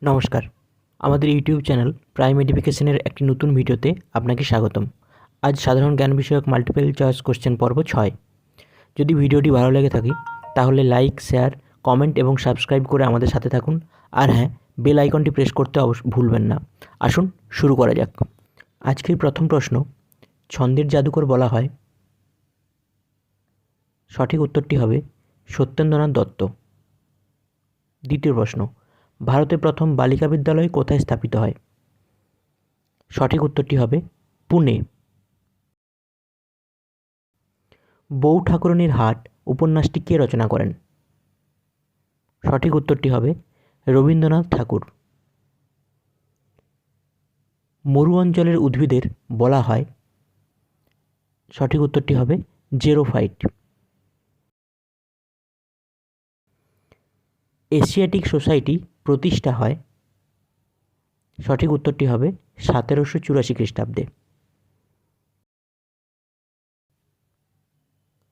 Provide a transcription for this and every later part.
নমস্কার, আমাদের YouTube channel prime এডুকেশনের একটি নতুন ভিডিওতে আপনাকে স্বাগতম। আজ সাধারণ জ্ঞান বিষয়ক মাল্টিপল চয়েস কোশ্চেন পর্ব 6। যদি ভিডিওটি ভালো লেগে থাকে তাহলে লাইক, শেয়ার, কমেন্ট এবং সাবস্ক্রাইব করে আমাদের সাথে থাকুন। আর হ্যাঁ, বেল আইকনটি প্রেস করতে ভুলবেন না। আসুন শুরু করা যাক। আজকের প্রথম প্রশ্ন, ছন্দের জাদুকর বলা হয়? সঠিক উত্তরটি হবে সত্যেন্দ্রনাথ দত্ত। দ্বিতীয় প্রশ্ন, ভারতের প্রথম বালিকা বিদ্যালয় কোথায় স্থাপিত হয়? সঠিক উত্তরটি হবে পুনে। বউ ঠাকুরানীর হাট উপন্যাসটি কে রচনা করেন? সঠিক উত্তরটি হবে রবীন্দ্রনাথ ঠাকুর। মরু অঞ্চলের উদ্ভিদের বলা হয়? সঠিক উত্তরটি হবে জেরোফাইট। এশিয়াটিক সোসাইটি প্রতিষ্ঠা হয়? সঠিক উত্তরটি হবে 1784 খ্রিস্টাব্দে।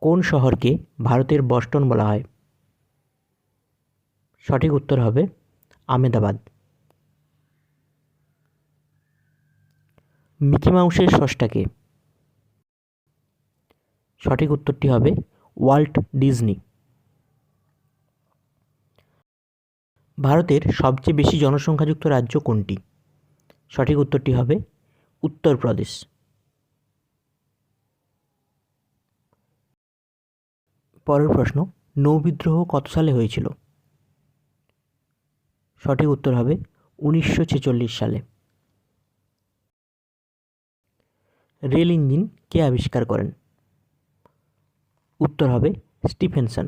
কোন শহরকে ভারতের বস্টন বলা হয়? সঠিক উত্তর হবে আহমেদাবাদ। মিকি মাউসের স্রষ্টা কে? সঠিক উত্তরটি হবে ওয়াল্ট ডিজনি। ভারতের সবচেয়ে বেশি জনসংখ্যাযুক্ত রাজ্য কোনটি? সঠিক উত্তরটি হবে উত্তরপ্রদেশ। পরের প্রশ্ন, নৌবিদ্রোহ কত সালে হয়েছিল? সঠিক উত্তর হবে 1946 সালে। রেল ইঞ্জিন কে আবিষ্কার করেন? উত্তর হবে স্টিফেনসন।